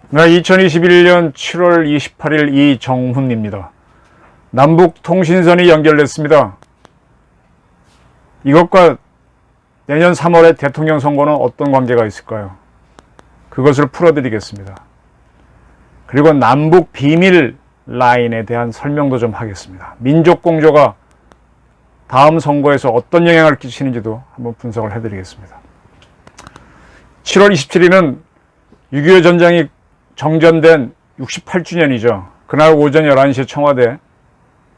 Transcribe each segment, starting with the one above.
네, 2021년 7월 28일 이정훈입니다. 남북통신선이 연결됐습니다. 이것과 내년 3월의 대통령 선거는 어떤 관계가 있을까요? 그것을 풀어드리겠습니다. 그리고 남북 비밀 라인에 대한 설명도 좀 하겠습니다. 민족공조가 다음 선거에서 어떤 영향을 끼치는지도 한번 분석을 해드리겠습니다. 7월 27일은 6.25 전쟁이 정전된 68주년이죠. 그날 오전 11시에 청와대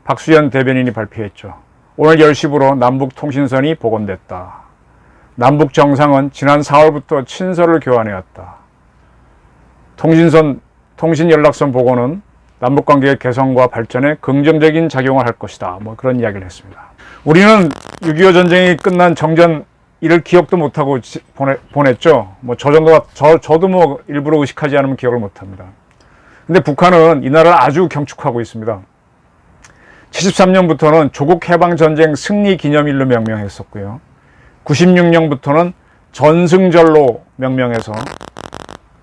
박수현 대변인이 발표했죠. 오늘 10시부로 남북통신선이 복원됐다. 남북 정상은 지난 4월부터 친서를 교환해왔다. 통신연락선 복원은 남북관계의 개선과 발전에 긍정적인 작용을 할 것이다. 그런 이야기를 했습니다. 우리는 6.25 전쟁이 끝난 정전 이를 기억도 못하고 보냈죠. 저도 일부러 의식하지 않으면 기억을 못합니다. 근데 북한은 이 나라를 아주 경축하고 있습니다. 73년부터는 조국 해방전쟁 승리 기념일로 명명했었고요. 96년부터는 전승절로 명명해서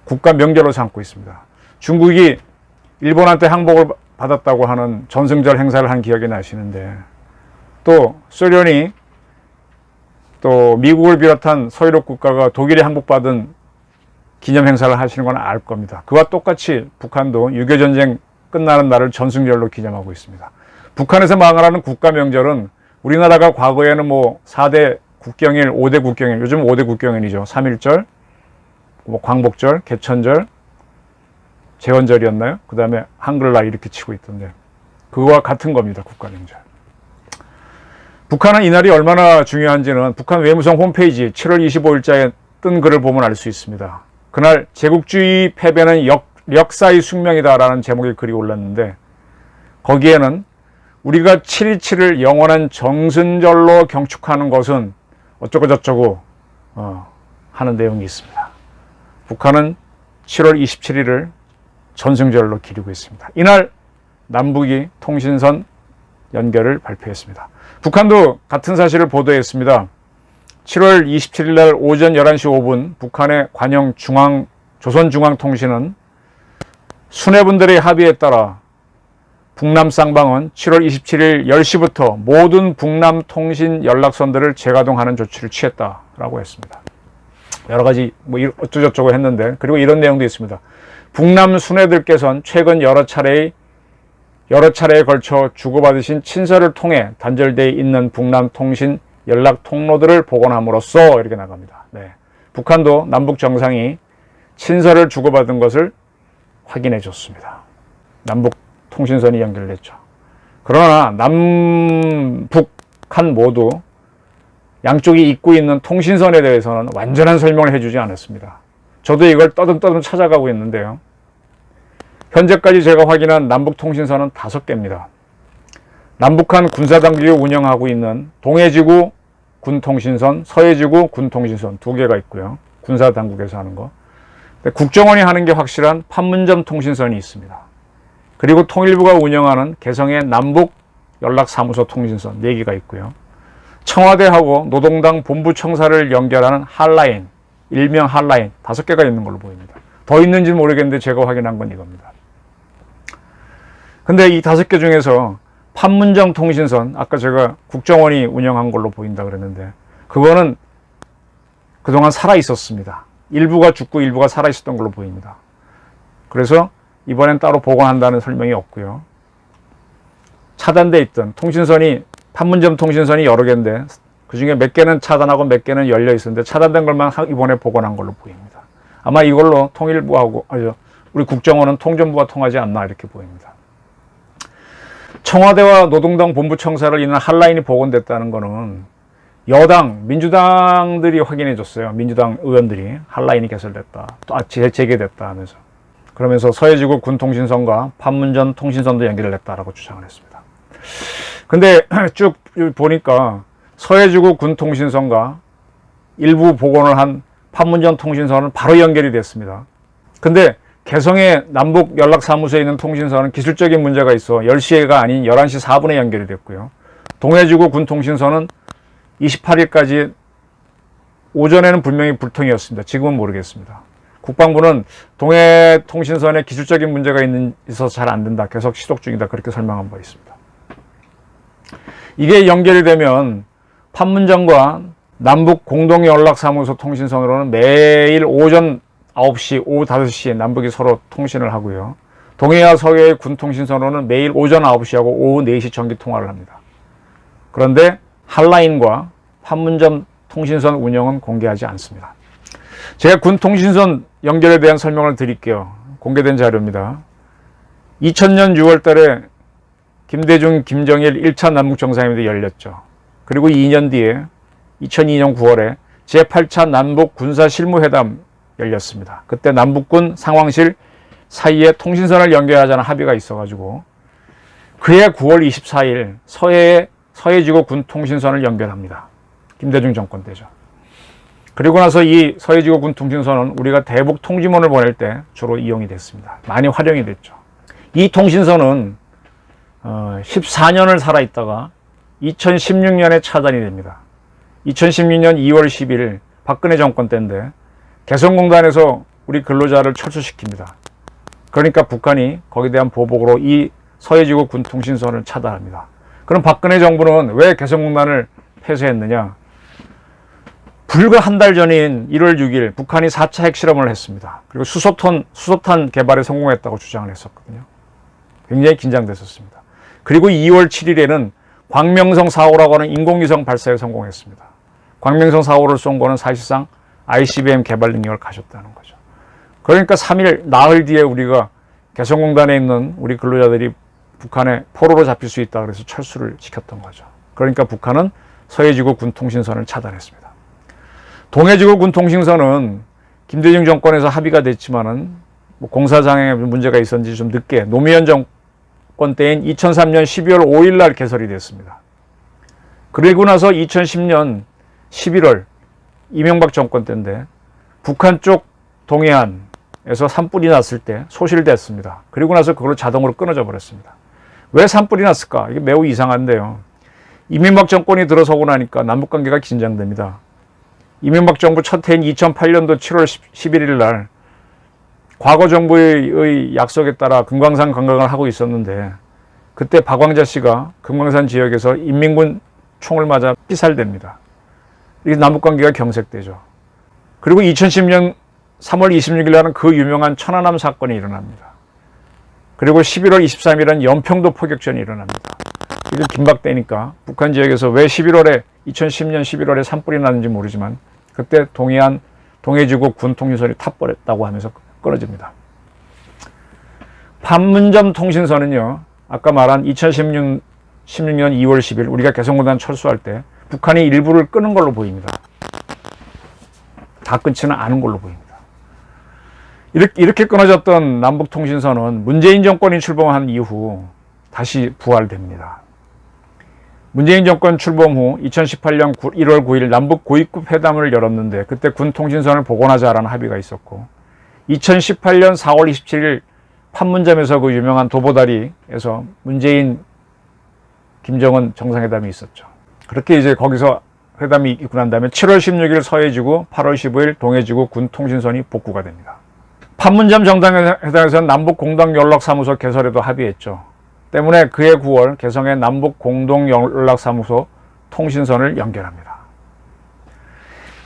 국가 명절로 삼고 있습니다. 중국이 일본한테 항복을 받았다고 하는 전승절 행사를 한 기억이 나시는데, 또 소련이 또 미국을 비롯한 서유럽 국가가 독일에 항복받은 기념 행사를 하시는 건 알 겁니다. 그와 똑같이 북한도 6.25 전쟁 끝나는 날을 전승절로 기념하고 있습니다. 북한에서 망하라는 국가 명절은 우리나라가 과거에는 4대 국경일, 5대 국경일, 요즘 5대 국경일이죠. 3.1절, 광복절, 개천절, 제헌절이었나요? 그 다음에 한글날 이렇게 치고 있던데, 그거와 같은 겁니다. 국가 명절. 북한은 이날이 얼마나 중요한지는 북한 외무성 홈페이지 7월 25일자에 뜬 글을 보면 알 수 있습니다. 그날 제국주의 패배는 역사의 숙명이다라는 제목의 글이 올랐는데, 거기에는 우리가 7.27을 영원한 정승절로 경축하는 것은 어쩌고 저쩌고 하는 내용이 있습니다. 북한은 7월 27일을 전승절로 기리고 있습니다. 이날 남북이 통신선 연결을 발표했습니다. 북한도 같은 사실을 보도했습니다. 7월 27일 날 오전 11시 5분 북한의 관영 조선중앙통신은 수뇌분들의 합의에 따라 북남 쌍방은 7월 27일 10시부터 모든 북남 통신 연락선들을 재가동하는 조치를 취했다라고 했습니다. 여러 가지 어쩌고저쩌고 했는데, 그리고 이런 내용도 있습니다. 북남 수뇌들께서는 최근 여러 차례에 걸쳐 주고받으신 친서를 통해 단절되어 있는 북남 통신 연락 통로들을 복원함으로써 이렇게 나갑니다. 네. 북한도 남북 정상이 친서를 주고받은 것을 확인해 줬습니다. 남북 통신선이 연결됐죠. 그러나 남북한 모두 양쪽이 잇고 있는 통신선에 대해서는 완전한 설명을 해주지 않았습니다. 저도 이걸 떠듬떠듬 찾아가고 있는데요. 현재까지 제가 확인한 남북통신선은 5개입니다. 남북한 군사당국이 운영하고 있는 동해지구 군통신선, 서해지구 군통신선 2개가 있고요. 군사당국에서 하는 거. 국정원이 하는 게 확실한 판문점 통신선이 있습니다. 그리고 통일부가 운영하는 개성의 남북연락사무소 통신선 4개가 있고요. 청와대하고 노동당 본부청사를 연결하는 핫라인, 일명 핫라인 5개가 있는 걸로 보입니다. 더 있는지는 모르겠는데 제가 확인한 건 이겁니다. 근데 이 5개 중에서 판문점 통신선, 아까 제가 국정원이 운영한 걸로 보인다 그랬는데, 그거는 그동안 살아 있었습니다. 일부가 죽고 일부가 살아 있었던 걸로 보입니다. 그래서 이번엔 따로 복원한다는 설명이 없고요. 차단돼 있던 통신선이, 판문점 통신선이 여러 개인데 그 중에 몇 개는 차단하고 몇 개는 열려 있었는데, 차단된 것만 이번에 복원한 걸로 보입니다. 아마 이걸로 통일부하고 우리 국정원은 통전부가 통하지 않나 이렇게 보입니다. 청와대와 노동당 본부청사를 잇는 핫라인이 복원됐다는 것은 여당, 민주당들이 확인해 줬어요. 민주당 의원들이 핫라인이 개설됐다, 또 재개됐다 하면서, 그러면서 서해지구 군통신선과 판문점 통신선도 연결을 했다라고 주장을 했습니다. 근데 쭉 보니까 서해지구 군통신선과 일부 복원을 한 판문점 통신선은 바로 연결이 됐습니다. 근데 개성의 남북 연락사무소에 있는 통신선은 기술적인 문제가 있어 10시가 아닌 11시 4분에 연결이 됐고요. 동해지구 군통신선은 28일까지 오전에는 분명히 불통이었습니다. 지금은 모르겠습니다. 국방부는 동해통신선에 기술적인 문제가 있어서 잘 안 된다. 계속 시독 중이다. 그렇게 설명한 바 있습니다. 이게 연결이 되면 판문점과 남북 공동연락사무소 통신선으로는 매일 오전 9시, 오후 5시에 남북이 서로 통신을 하고요. 동해와 서해의 군통신선으로는 매일 오전 9시하고 오후 4시 전기 통화를 합니다. 그런데 한라인과 판문점 통신선 운영은 공개하지 않습니다. 제가 군통신선 연결에 대한 설명을 드릴게요. 공개된 자료입니다. 2000년 6월 달에 김대중, 김정일 1차 남북정상회담이 열렸죠. 그리고 2년 뒤에 2002년 9월에 제8차 남북 군사실무회담 열렸습니다. 그때 남북군 상황실 사이에 통신선을 연결하자는 합의가 있어가지고 그해 9월 24일 서해지구 군통신선을 연결합니다. 김대중 정권 때죠. 그리고 나서 이 서해지구 군통신선은 우리가 대북 통지문을 보낼 때 주로 이용이 됐습니다. 많이 활용이 됐죠. 이 통신선은 14년을 살아있다가 2016년에 차단이 됩니다. 2016년 2월 10일 박근혜 정권 때인데 개성공단에서 우리 근로자를 철수시킵니다. 그러니까 북한이 거기에 대한 보복으로 이 서해지구 군통신선을 차단합니다. 그럼 박근혜 정부는 왜 개성공단을 폐쇄했느냐? 불과 한 달 전인 1월 6일 북한이 4차 핵실험을 했습니다. 그리고 수소탄 개발에 성공했다고 주장을 했었거든요. 굉장히 긴장됐었습니다. 그리고 2월 7일에는 광명성 4호라고 하는 인공위성 발사에 성공했습니다. 광명성 4호를 쏜 거는 사실상 ICBM 개발 능력을 가졌다는 거죠. 그러니까 3일 나흘 뒤에 우리가 개성공단에 있는 우리 근로자들이 북한의 포로로 잡힐 수 있다 그래서 철수를 시켰던 거죠. 그러니까 북한은 서해지구 군통신선을 차단했습니다. 동해지구 군통신선은 김대중 정권에서 합의가 됐지만은 공사장에 문제가 있었는지 좀 늦게 노무현 정권 때인 2003년 12월 5일 날 개설이 됐습니다. 그리고 나서 2010년 11월 이명박 정권 때인데 북한 쪽 동해안에서 산불이 났을 때 소실됐습니다. 그리고 나서 그걸로 자동으로 끊어져 버렸습니다. 왜 산불이 났을까? 이게 매우 이상한데요. 이명박 정권이 들어서고 나니까 남북관계가 긴장됩니다. 이명박 정부 첫 해인 2008년도 7월 11일 날 과거 정부의 약속에 따라 금강산 관광을 하고 있었는데 그때 박광자 씨가 금강산 지역에서 인민군 총을 맞아 피살됩니다. 이게 남북관계가 경색되죠. 그리고 2010년 3월 26일 날은 그 유명한 천안함 사건이 일어납니다. 그리고 11월 23일은 연평도 포격전이 일어납니다. 이게 긴박되니까 북한 지역에서 왜 2010년 11월에 산불이 났는지 모르지만 그때 동해지구 군통신선이 탑버렸다고 하면서 끊어집니다. 판문점 통신선은요, 아까 말한 2016년 2월 10일 우리가 개성공단 철수할 때 북한이 일부를 끊은 걸로 보입니다. 다 끊지는 않은 걸로 보입니다. 이렇게 끊어졌던 남북통신선은 문재인 정권이 출범한 이후 다시 부활됩니다. 문재인 정권 출범 후 2018년 1월 9일 남북 고위급 회담을 열었는데 그때 군통신선을 복원하자라는 합의가 있었고 2018년 4월 27일 판문점에서 그 유명한 도보다리에서 문재인, 김정은 정상회담이 있었죠. 그렇게 이제 거기서 회담이 있고 난 다음에 7월 16일 서해지구, 8월 15일 동해지구 군통신선이 복구가 됩니다. 판문점 정상회담에서는 남북 공동연락사무소 개설에도 합의했죠. 때문에 그해 9월 개성의 남북 공동연락사무소 통신선을 연결합니다.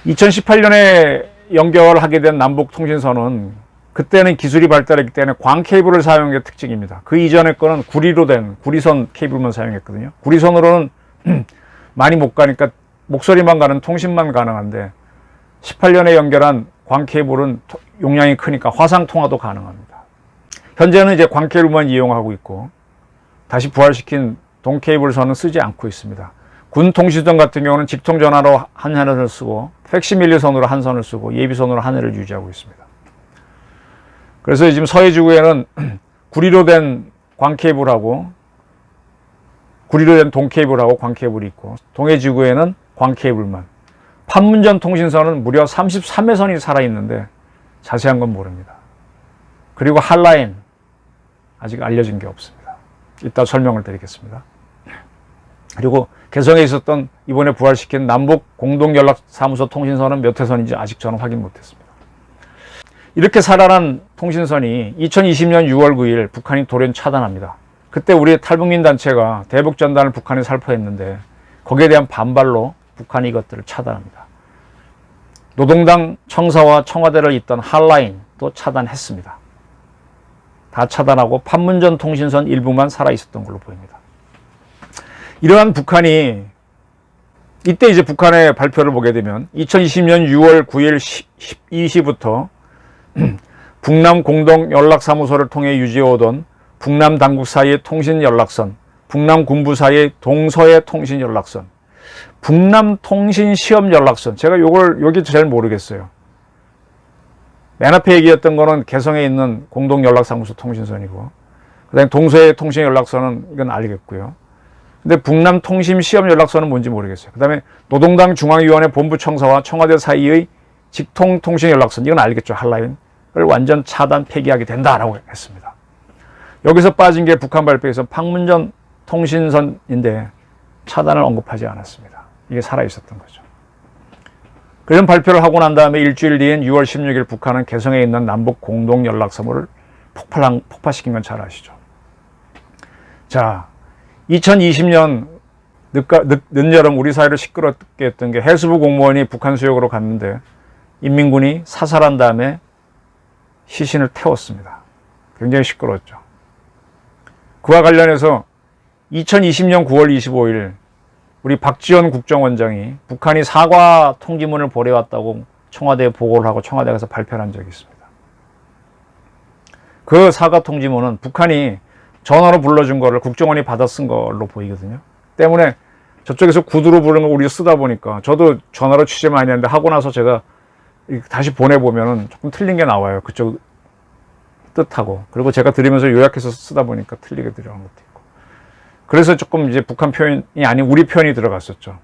2018년에 연결하게 된 남북 통신선은 그때는 기술이 발달했기 때문에 광 케이블을 사용한 게 특징입니다. 그 이전의 거는 구리로 된 구리선 케이블만 사용했거든요. 구리선으로는 많이 못 가니까 목소리만 가는 통신만 가능한데 18년에 연결한 광 케이블은 용량이 크니까 화상 통화도 가능합니다. 현재는 이제 광 케이블만 이용하고 있고 다시 부활시킨 동 케이블선은 쓰지 않고 있습니다. 군 통신선 같은 경우는 직통 전화로 한 선을 쓰고 팩시밀리 선으로 한 선을 쓰고 예비선으로 한 회를 유지하고 있습니다. 그래서 지금 서해지구에는 구리로 된 광 케이블하고 구리로 된 동 케이블하고 광 케이블이 있고 동해지구에는 광 케이블만. 판문점 통신선은 무려 33회선이 살아있는데 자세한 건 모릅니다. 그리고 한라인 아직 알려진 게 없습니다. 이따 설명을 드리겠습니다. 그리고 개성에 있었던 이번에 부활시킨 남북 공동연락사무소 통신선은 몇 회선인지 아직 저는 확인 못했습니다. 이렇게 살아난 통신선이 2020년 6월 9일 북한이 돌연 차단합니다. 그때 우리 탈북민 단체가 대북전단을 북한에 살포했는데 거기에 대한 반발로 북한이 이것들을 차단합니다. 노동당 청사와 청와대를 잇던 한라인도 차단했습니다. 다 차단하고 판문점 통신선 일부만 살아있었던 걸로 보입니다. 이러한 북한이 이때 이제 북한의 발표를 보게 되면 2020년 6월 9일 12시부터 북남 공동연락사무소를 통해 유지해오던 북남 당국 사이의 통신연락선, 북남 군부 사이의 동서의 통신연락선, 북남 통신시험연락선, 제가 여기 잘 모르겠어요. 맨 앞에 얘기했던 거는 개성에 있는 공동연락사무소 통신선이고, 그 다음에 동서의 통신연락선은 이건 알겠고요. 근데 북남 통신시험연락선은 뭔지 모르겠어요. 그 다음에 노동당 중앙위원회 본부청사와 청와대 사이의 직통통신연락선, 이건 알겠죠. 한라인을 완전 차단 폐기하게 된다라고 했습니다. 여기서 빠진 게 북한 발표에서 판문점 통신선인데 차단을 언급하지 않았습니다. 이게 살아있었던 거죠. 그런 발표를 하고 난 다음에 일주일 뒤인 6월 16일 북한은 개성에 있는 남북 공동연락사무소를 폭파시킨 건 잘 아시죠. 자, 2020년 늦여름 우리 사회를 시끄럽게 했던 게 해수부 공무원이 북한 수역으로 갔는데 인민군이 사살한 다음에 시신을 태웠습니다. 굉장히 시끄러웠죠. 그와 관련해서 2020년 9월 25일 우리 박지원 국정원장이 북한이 사과 통지문을 보내왔다고 청와대에 보고를 하고 청와대 가서 발표를 한 적이 있습니다. 그 사과 통지문은 북한이 전화로 불러준 거를 국정원이 받아 쓴 걸로 보이거든요. 때문에 저쪽에서 구두로 부른 거 우리가 쓰다 보니까 저도 전화로 취재 많이 했는데 하고 나서 제가 다시 보내보면 조금 틀린 게 나와요. 그쪽 뜻하고. 그리고 제가 들으면서 요약해서 쓰다 보니까 틀리게 들어간 것도 있고. 그래서 조금 이제 북한 표현이 아닌 우리 표현이 들어갔었죠.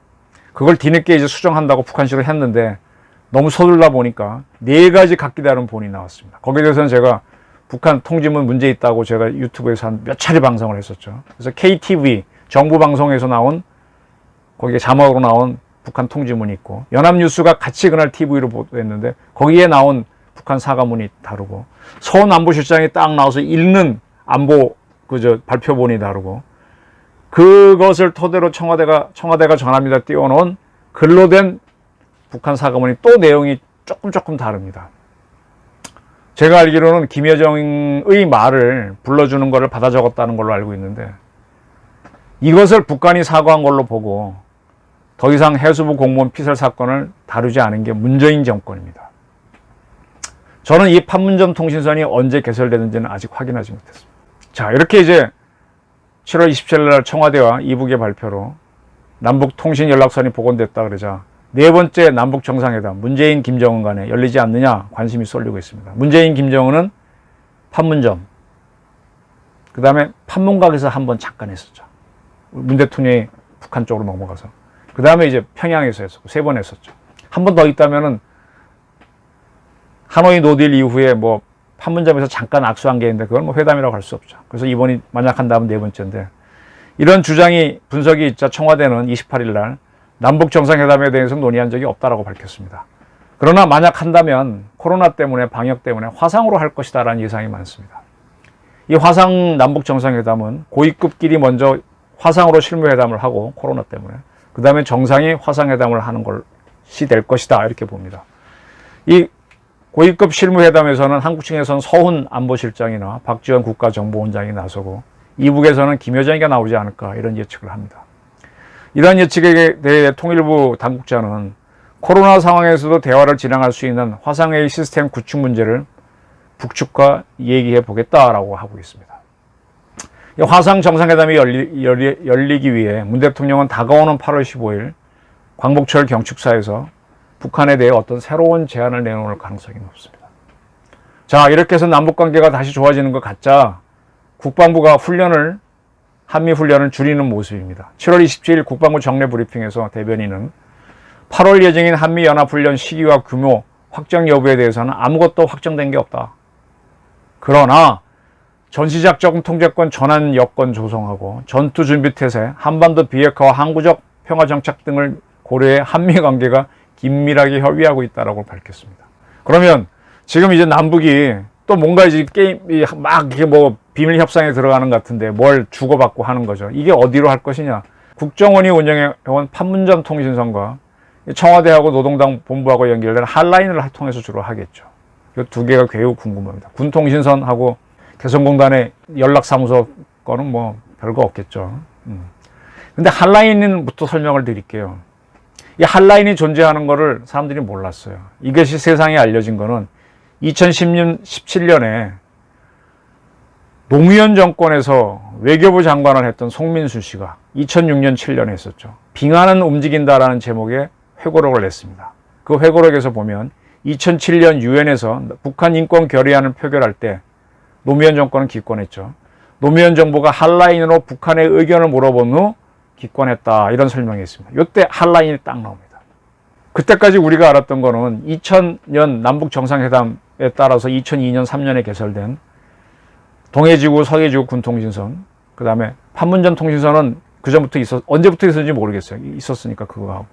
그걸 뒤늦게 이제 수정한다고 북한식으로 했는데 너무 서둘러 보니까 4가지 각기 다른 본이 나왔습니다. 거기에 대해서는 제가 북한 통지문 문제 있다고 제가 유튜브에서 한 몇 차례 방송을 했었죠. 그래서 KTV 정부 방송에서 나온 거기에 자막으로 나온 북한 통지문이 있고 연합뉴스가 같이 그날 TV로 보도했는데 거기에 나온 북한 사과문이 다르고 서훈 안보실장이 딱 나와서 읽는 안보 발표본이 다르고 그것을 토대로 청와대가 전합니다 띄워놓은 글로 된 북한 사과문이 또 내용이 조금 다릅니다. 제가 알기로는 김여정의 말을 불러주는 것을 받아 적었다는 걸로 알고 있는데 이것을 북한이 사과한 걸로 보고 더 이상 해수부 공무원 피살 사건을 다루지 않은 게 문재인 정권입니다. 저는 이 판문점 통신선이 언제 개설되는지는 아직 확인하지 못했습니다. 자, 이렇게 이제 7월 27일 날 청와대와 이북의 발표로 남북 통신연락선이 복원됐다 그러자 4번째 남북 정상회담 문재인 김정은 간에 열리지 않느냐 관심이 쏠리고 있습니다. 문재인 김정은은 판문점, 그 다음에 판문각에서 한번 잠깐 했었죠. 문 대통령이 북한 쪽으로 넘어가서. 그 다음에 이제 평양에서 했었고 3번 했었죠. 한 번 더 있다면은 하노이 노딜 이후에 뭐 판문점에서 잠깐 악수한 게 있는데 그건 뭐 회담이라고 할 수 없죠. 그래서 이번이 만약 한다면 4번째인데 이런 주장이 분석이 있자 청와대는 28일 날 남북 정상회담에 대해서 논의한 적이 없다라고 밝혔습니다. 그러나 만약 한다면 코로나 때문에 방역 때문에 화상으로 할 것이다라는 예상이 많습니다. 이 화상 남북 정상회담은 고위급끼리 먼저 화상으로 실무회담을 하고 코로나 때문에 그 다음에 정상이 화상회담을 하는 것이 될 것이다 이렇게 봅니다. 이 고위급 실무회담에서는 한국 측에서는 서훈 안보실장이나 박지원 국가정보원장이 나서고 이북에서는 김여정이가 나오지 않을까 이런 예측을 합니다. 이러한 예측에 대해 통일부 당국자는 코로나 상황에서도 대화를 진행할 수 있는 화상회의 시스템 구축 문제를 북측과 얘기해 보겠다라고 하고 있습니다. 이 화상 정상회담이 열리기 위해 문 대통령은 다가오는 8월 15일 광복절 경축사에서 북한에 대해 어떤 새로운 제안을 내놓을 가능성이 높습니다. 자, 이렇게 해서 남북관계가 다시 좋아지는 것 같자 국방부가 한미훈련을 줄이는 모습입니다. 7월 27일 국방부 정례 브리핑에서 대변인은 8월 예정인 한미연합훈련 시기와 규모, 확정 여부에 대해서는 아무것도 확정된 게 없다. 그러나 전시작전 통제권 전환 여건 조성하고 전투준비태세, 한반도 비핵화와 항구적 평화정착 등을 고려해 한미관계가 긴밀하게 협의하고 있다고 밝혔습니다. 그러면 지금 이제 남북이 또 뭔가 이제 게임이 막 이렇게 뭐 비밀 협상에 들어가는 것 같은데 뭘 주고받고 하는 거죠. 이게 어디로 할 것이냐. 국정원이 운영해온 판문점 통신선과 청와대하고 노동당 본부하고 연결된 핫라인을 통해서 주로 하겠죠. 이 두 개가 매우 궁금합니다. 군통신선하고 개성공단의 연락사무소 거는 뭐 별거 없겠죠. 근데 핫라인부터 설명을 드릴게요. 이 핫라인이 존재하는 거를 사람들이 몰랐어요. 이것이 세상에 알려진 거는 2010년, 17년에 노무현 정권에서 외교부 장관을 했던 송민수 씨가 2006년, 7년에 했었죠. 빙하는 움직인다라는 제목의 회고록을 냈습니다. 그 회고록에서 보면 2007년 유엔에서 북한 인권 결의안을 표결할 때 노무현 정권은 기권했죠. 노무현 정부가 핫라인으로 북한의 의견을 물어본 후 기권했다. 이런 설명이 있습니다. 이때 핫라인이 딱 나옵니다. 그때까지 우리가 알았던 거는 2000년 남북 정상회담에 따라서 2002년, 3년에 개설된 동해지구, 서해지구 군통신선, 그 다음에 판문점 통신선은 그 전부터 언제부터 있었는지 모르겠어요. 있었으니까 그거 하고.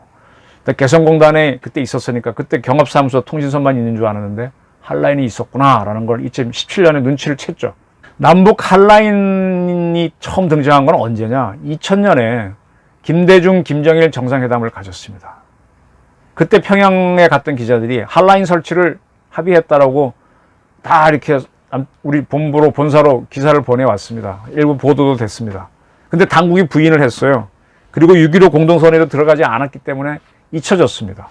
개성공단에 그때 있었으니까 그때 경업사무소 통신선만 있는 줄 알았는데 핫라인이 있었구나라는 걸 2017년에 눈치를 챘죠. 남북 핫라인이 처음 등장한 건 언제냐? 2000년에 김대중, 김정일 정상회담을 가졌습니다. 그때 평양에 갔던 기자들이 핫라인 설치를 합의했다라고 다 이렇게 우리 본사로 기사를 보내왔습니다. 일부 보도도 됐습니다. 근데 당국이 부인을 했어요. 그리고 6.15 공동선언에도 들어가지 않았기 때문에 잊혀졌습니다.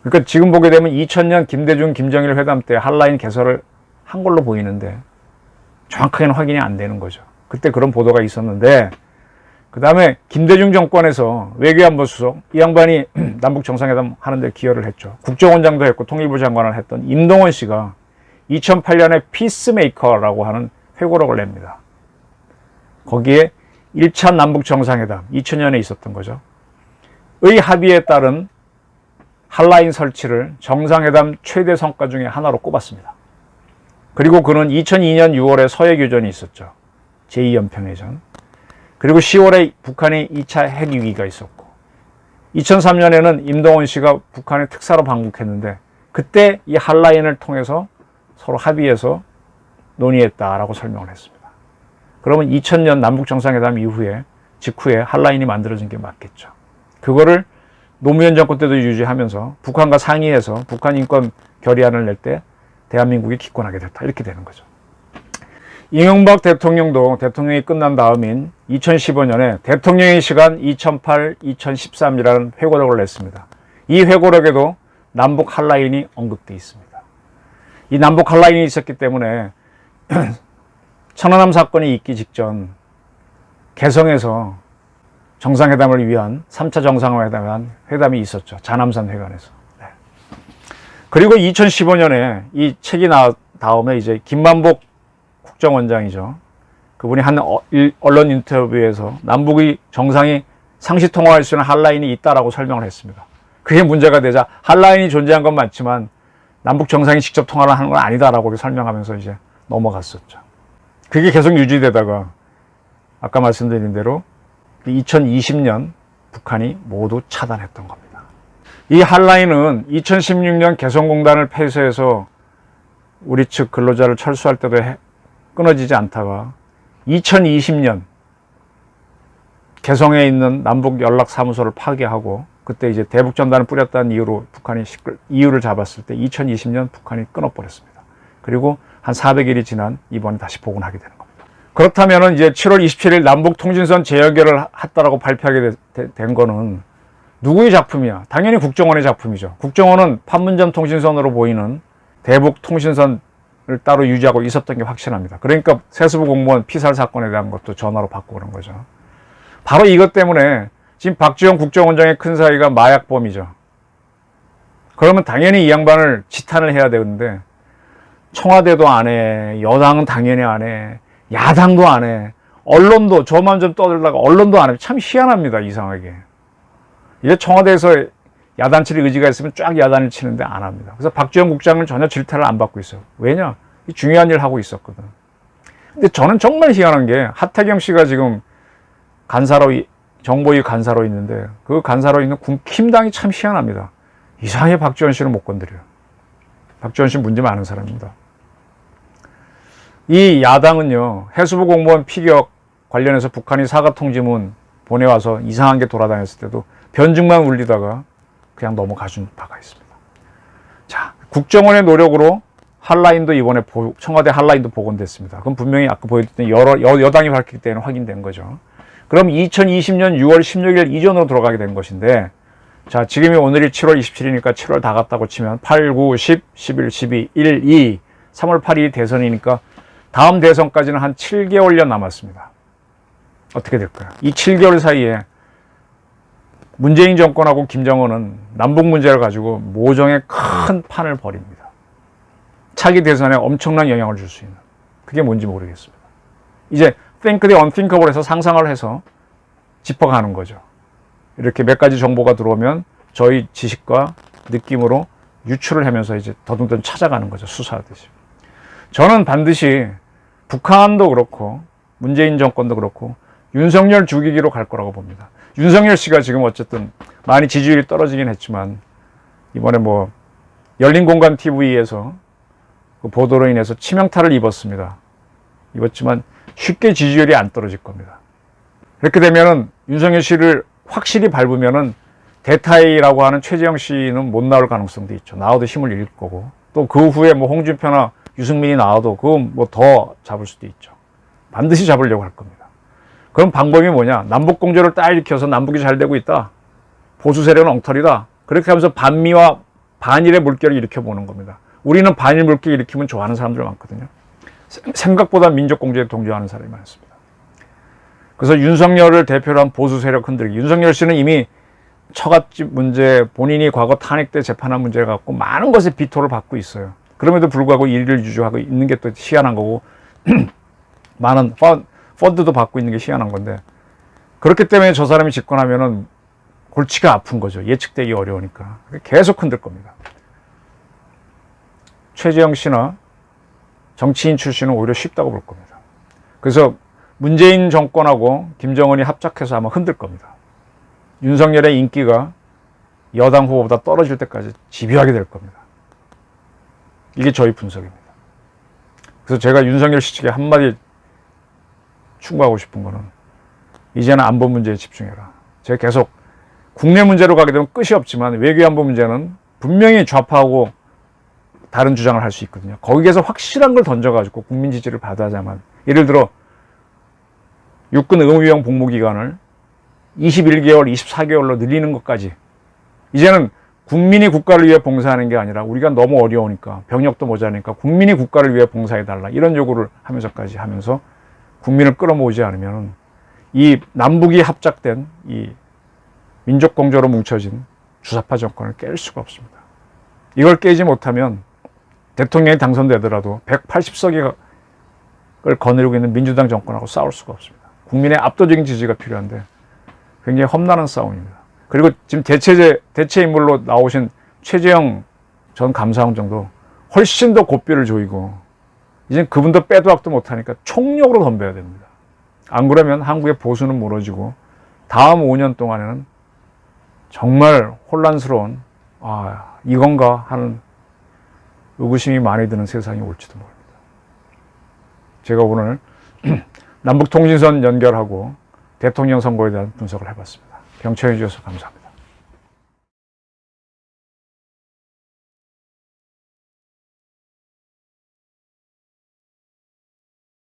그러니까 지금 보게 되면 2000년 김대중, 김정일 회담 때 핫라인 개설을 한 걸로 보이는데 정확하게는 확인이 안 되는 거죠. 그때 그런 보도가 있었는데 그 다음에 김대중 정권에서 외교안보 수석, 이 양반이 남북 정상회담 하는데 기여를 했죠. 국정원장도 했고 통일부 장관을 했던 임동원 씨가 2008년에 피스메이커라고 하는 회고록을 냅니다. 거기에 1차 남북 정상회담, 2000년에 있었던 거죠. 의 합의에 따른 핫라인 설치를 정상회담 최대 성과 중에 하나로 꼽았습니다. 그리고 그는 2002년 6월에 서해교전이 있었죠. 제2연평해전. 그리고 10월에 북한의 2차 핵위기가 있었고 2003년에는 임동원 씨가 북한의 특사로 방북했는데 그때 이 핫라인을 통해서 서로 합의해서 논의했다라고 설명을 했습니다. 그러면 2000년 남북 정상회담 직후에 핫라인이 만들어진 게 맞겠죠. 그거를 노무현 정권 때도 유지하면서 북한과 상의해서 북한 인권 결의안을 낼 때 대한민국이 기권하게 됐다. 이렇게 되는 거죠. 이명박 대통령도 대통령이 끝난 다음인 2015년에 대통령의 시간 2008-2013이라는 회고록을 냈습니다. 이 회고록에도 남북 핫라인이 언급되어 있습니다. 이 남북 핫라인이 있었기 때문에 천안함 사건이 있기 직전 개성에서 정상회담을 위한 3차 정상회담을 위한 회담이 있었죠. 잔암산 회관에서. 네. 그리고 2015년에 이 책이 나온 다음에 이제 김만복 국정원장이죠. 그분이 한 언론 인터뷰에서 남북의 정상이 상시 통화할 수 있는 핫라인이 있다라고 설명을 했습니다. 그게 문제가 되자 핫라인이 존재한 건 맞지만 남북 정상이 직접 통화를 하는 건 아니다라고 설명하면서 이제 넘어갔었죠. 그게 계속 유지되다가 아까 말씀드린 대로 2020년 북한이 모두 차단했던 겁니다. 이 핫라인은 2016년 개성공단을 폐쇄해서 우리 측 근로자를 철수할 때도 끊어지지 않다가 2020년 개성에 있는 남북 연락사무소를 파괴하고 그때 이제 대북전단을 뿌렸다는 이유로 북한이 이유를 잡았을 때 2020년 북한이 끊어버렸습니다. 그리고 한 400일이 지난 이번에 다시 복원하게 되는 겁니다. 그렇다면 이제 7월 27일 남북 통신선 재연결을 했다라고 발표하게 된 거는 누구의 작품이야? 당연히 국정원의 작품이죠. 국정원은 판문점 통신선으로 보이는 대북 통신선을 따로 유지하고 있었던 게 확실합니다. 그러니까 세수부 공무원 피살 사건에 대한 것도 전화로 받고 그런 거죠. 바로 이것 때문에 지금 박지원 국정원장의 큰 사위가 마약범이죠. 그러면 당연히 이 양반을 지탄을 해야 되는데 청와대도 안 해, 여당은 당연히 안 해, 야당도 안 해, 언론도 저만 좀 떠들다가 언론도 안 해. 참 희한합니다. 이상하게. 이제 청와대에서 야단칠 의지가 있으면 쫙 야단을 치는데 안 합니다. 그래서 박지원 국장은 전혀 질타를 안 받고 있어요. 왜냐? 중요한 일 하고 있었거든. 근데 저는 정말 희한한 게 하태경 씨가 지금 정보위 간사로 있는데 그 간사로 있는 국힘당이 참 희한합니다. 이상하게 박지원 씨를 못 건드려요. 박지원 씨 문제 많은 사람입니다. 이 야당은요, 해수부 공무원 피격 관련해서 북한이 사과 통지문 보내와서 이상한 게 돌아다녔을 때도 변증만 울리다가 그냥 넘어가준 바가 있습니다. 자, 국정원의 노력으로 한라인도 이번에 청와대 한라인도 복원됐습니다. 그럼 분명히 아까 보여드렸던 여당이 밝혔기 때문에 확인된 거죠. 그럼 2020년 6월 16일 이전으로 돌아가게 된 것인데, 자, 지금이 오늘이 7월 27일이니까 7월 다 갔다고 치면 8, 9, 10, 11, 12, 1, 2, 3월 8일이 대선이니까 다음 대선까지는 한 7개월여 남았습니다. 어떻게 될까요? 이 7개월 사이에 문재인 정권하고 김정은은 남북 문제를 가지고 모종의 큰 판을 벌입니다. 차기 대선에 엄청난 영향을 줄 수 있는. 그게 뭔지 모르겠습니다. 이제 think the unthinkable 해서 상상을 해서 짚어가는 거죠. 이렇게 몇 가지 정보가 들어오면 저희 지식과 느낌으로 유추를 하면서 이제 더듬더듬 찾아가는 거죠. 수사하듯이. 저는 반드시 북한도 그렇고 문재인 정권도 그렇고 윤석열 죽이기로 갈 거라고 봅니다. 윤석열 씨가 지금 어쨌든 많이 지지율이 떨어지긴 했지만 이번에 뭐 열린공간 TV에서 그 보도로 인해서 치명타를 입었습니다. 입었지만 쉽게 지지율이 안 떨어질 겁니다. 이렇게 되면은 윤석열 씨를 확실히 밟으면은 대타이라고 하는 최재형 씨는 못 나올 가능성도 있죠. 나와도 힘을 잃을 거고 또 그 후에 뭐 홍준표나 유승민이 나와도 그건 뭐 더 잡을 수도 있죠. 반드시 잡으려고 할 겁니다. 그럼 방법이 뭐냐? 남북공조를 딱 일으켜서 남북이 잘 되고 있다. 보수 세력은 엉터리다. 그렇게 하면서 반미와 반일의 물결을 일으켜보는 겁니다. 우리는 반일 물결 일으키면 좋아하는 사람들 많거든요. 생각보다 민족공조에 동조하는 사람이 많습니다. 그래서 윤석열을 대표로 한 보수 세력 흔들기. 윤석열 씨는 이미 처갓집 문제, 본인이 과거 탄핵 때 재판한 문제를 갖고 많은 것에 비토를 받고 있어요. 그럼에도 불구하고 일을 유지하고 있는 게 또 희한한 거고 많은 펀드도 받고 있는 게 희한한 건데 그렇기 때문에 저 사람이 집권하면은 골치가 아픈 거죠. 예측되기 어려우니까. 계속 흔들 겁니다. 최재형 씨나 정치인 출신은 오히려 쉽다고 볼 겁니다. 그래서 문재인 정권하고 김정은이 합작해서 아마 흔들 겁니다. 윤석열의 인기가 여당 후보보다 떨어질 때까지 집요하게 될 겁니다. 이게 저희 분석입니다. 그래서 제가 윤석열 씨 측에 한마디 충고하고 싶은 거는 이제는 안보 문제에 집중해라. 제가 계속 국내 문제로 가게 되면 끝이 없지만 외교 안보 문제는 분명히 좌파하고 다른 주장을 할 수 있거든요. 거기에서 확실한 걸 던져가지고 국민 지지를 받아야만. 예를 들어 육군 의무병 복무 기간을 21개월, 24개월로 늘리는 것까지. 이제는 국민이 국가를 위해 봉사하는 게 아니라 우리가 너무 어려우니까 병력도 모자라니까 국민이 국가를 위해 봉사해달라. 이런 요구를 하면서까지 하면서 국민을 끌어모으지 않으면 이 남북이 합작된 이 민족공조로 뭉쳐진 주사파 정권을 깰 수가 없습니다. 이걸 깨지 못하면 대통령이 당선되더라도 180석을 거느리고 있는 민주당 정권하고 싸울 수가 없습니다. 국민의 압도적인 지지가 필요한데 굉장히 험난한 싸움입니다. 그리고 지금 대체 인물로 나오신 최재형 전 감사원 정도 훨씬 더 고삐를 조이고 이제 그분도 빼도 박도 못하니까 총력으로 덤벼야 됩니다. 안 그러면 한국의 보수는 무너지고 다음 5년 동안에는 정말 혼란스러운 이건가 하는 의구심이 많이 드는 세상이 올지도 모릅니다. 제가 오늘 남북통신선 연결하고 대통령 선거에 대한 분석을 해봤습니다. 경청해 주셔서 감사합니다.